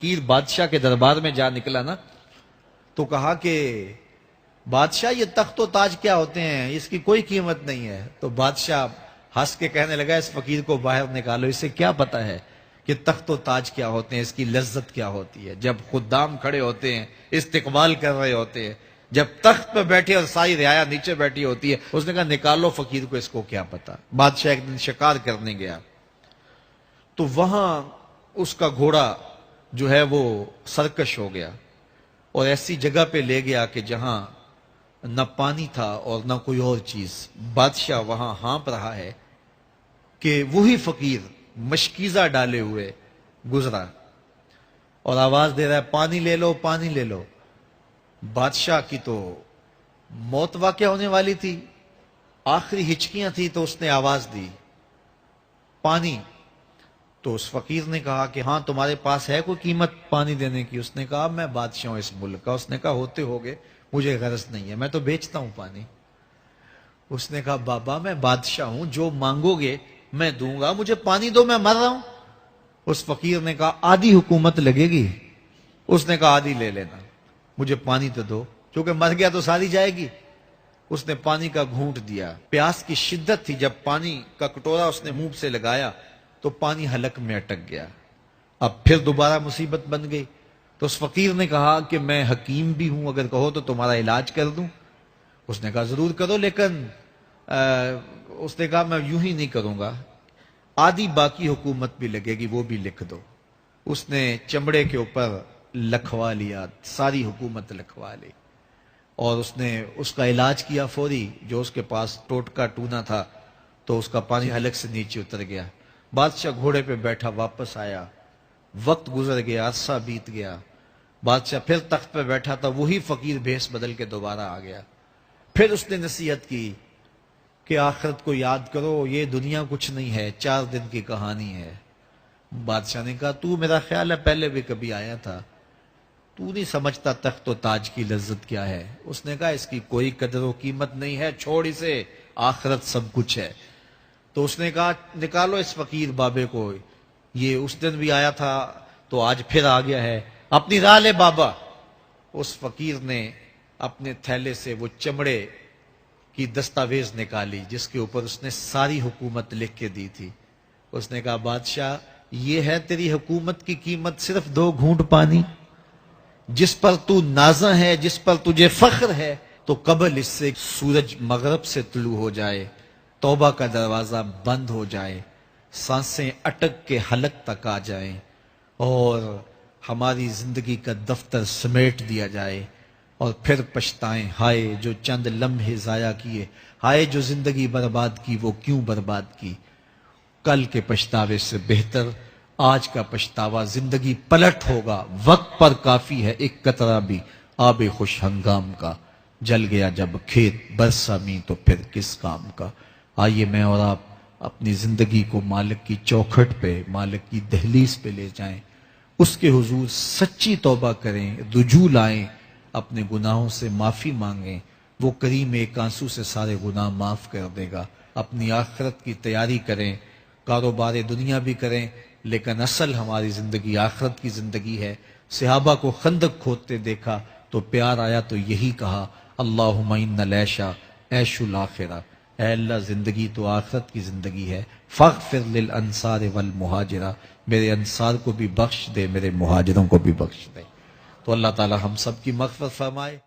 فقیر بادشاہ کے دربار میں جا نکلا نا تو کہا کہ بادشاہ یہ تخت و تاج کیا ہوتے ہیں، اس کی کوئی قیمت نہیں ہے۔ تو بادشاہ ہنس کے کہنے لگا اس فقیر کو باہر نکالو، اسے کیا پتا ہے کہ تخت و تاج کیا ہوتے ہیں، اس کی لذت کیا ہوتی ہے۔ جب خدام کھڑے ہوتے ہیں، استقبال کر رہے ہوتے ہیں، جب تخت پہ بیٹھے اور ساری رعایا نیچے بیٹھی ہوتی ہے، اس نے کہا نکالو فقیر کو، اس کو کیا پتا۔ بادشاہ ایک دن شکار کرنے گیا تو وہاں اس کا گھوڑا جو ہے وہ سرکش ہو گیا اور ایسی جگہ پہ لے گیا کہ جہاں نہ پانی تھا اور نہ کوئی اور چیز۔ بادشاہ وہاں ہانپ رہا ہے کہ وہی فقیر مشکیزہ ڈالے ہوئے گزرا اور آواز دے رہا ہے پانی لے لو، پانی لے لو۔ بادشاہ کی تو موت واقع ہونے والی تھی، آخری ہچکیاں تھی، تو اس نے آواز دی پانی۔ تو اس فقیر نے کہا کہ ہاں تمہارے پاس ہے کوئی قیمت پانی دینے کی؟ اس نے کہا میں بادشاہ ہوں اس ملک کا۔ اس نے کہا ہوتے ہوگے، مجھے غرض نہیں ہے، میں تو بیچتا ہوں پانی۔ اس نے کہا بابا میں بادشاہ ہوں، جو مانگو گے میں دوں گا، مجھے پانی دو، میں مر رہا ہوں۔ اس فقیر نے کہا آدھی حکومت لگے گی۔ اس نے کہا آدھی لے لینا، مجھے پانی تو دو، کیونکہ مر گیا تو ساری جائے گی۔ اس نے پانی کا گھونٹ دیا، پیاس کی شدت تھی، جب پانی کا کٹورا اس نے منہ سے لگایا تو پانی حلق میں اٹک گیا۔ اب پھر دوبارہ مصیبت بن گئی تو اس فقیر نے کہا کہ میں حکیم بھی ہوں، اگر کہو تو تمہارا علاج کر دوں۔ اس نے کہا ضرور کرو، لیکن اس نے کہا میں یوں ہی نہیں کروں گا، آدھی باقی حکومت بھی لگے گی، وہ بھی لکھ دو۔ اس نے چمڑے کے اوپر لکھوا لیا، ساری حکومت لکھوا لی اور اس نے اس کا علاج کیا فوری۔ جو اس کے پاس ٹوٹکا ٹونا تھا تو اس کا پانی حلق سے نیچے اتر گیا۔ بادشاہ گھوڑے پہ بیٹھا واپس آیا، وقت گزر گیا، عرصہ بیت گیا۔ بادشاہ پھر تخت پہ بیٹھا تھا، وہی فقیر بھیس بدل کے دوبارہ آ گیا۔ پھر اس نے نصیحت کی کہ آخرت کو یاد کرو، یہ دنیا کچھ نہیں ہے، 4 دن کی کہانی ہے۔ بادشاہ نے کہا تو میرا خیال ہے پہلے بھی کبھی آیا تھا، تو نہیں سمجھتا تخت و تاج کی لذت کیا ہے۔ اس نے کہا اس کی کوئی قدر و قیمت نہیں ہے، چھوڑ اسے، آخرت سب کچھ ہے۔ تو اس نے کہا نکالو اس فقیر بابے کو، یہ اس دن بھی آیا تھا تو آج پھر آ گیا ہے، اپنی راہ لے بابا۔ اس فقیر نے اپنے تھیلے سے وہ چمڑے کی دستاویز نکالی جس کے اوپر اس نے ساری حکومت لکھ کے دی تھی۔ اس نے کہا بادشاہ یہ ہے تیری حکومت کی قیمت، صرف 2 گھونٹ پانی، جس پر تو نازاں ہے، جس پر تجھے فخر ہے، تو قبل اس سے سورج مغرب سے طلوع ہو جائے، توبہ کا دروازہ بند ہو جائے، سانسیں اٹک کے حلق تک آ جائیں اور ہماری زندگی کا دفتر سمیٹ دیا جائے، اور پھر پچھتائیں ہائے جو چند لمحے ضائع کیے، ہائے جو زندگی برباد کی وہ کیوں برباد کی۔ کل کے پچھتاوے سے بہتر آج کا پچھتاوا زندگی پلٹ ہوگا۔ وقت پر کافی ہے ایک قطرہ بھی آب خوش ہنگام کا، جل گیا جب کھیت برسا می تو پھر کس کام کا۔ آئیے میں اور آپ اپنی زندگی کو مالک کی چوکھٹ پہ، مالک کی دہلیز پہ لے جائیں، اس کے حضور سچی توبہ کریں، رجوع لائیں، اپنے گناہوں سے معافی مانگیں، وہ کریم ایک آنسو سے سارے گناہ معاف کر دے گا۔ اپنی آخرت کی تیاری کریں، کاروبار دنیا بھی کریں، لیکن اصل ہماری زندگی آخرت کی زندگی ہے۔ صحابہ کو خندق کھودتے دیکھا تو پیار آیا تو یہی کہا اللہم ان العیش عیش الآخرہ، اے اللہ زندگی تو آخرت کی زندگی ہے، فاغفر للانصار والمہاجرہ، میرے انصار کو بھی بخش دے، میرے مہاجروں کو بھی بخش دے۔ تو اللہ تعالی ہم سب کی مغفرت فرمائے۔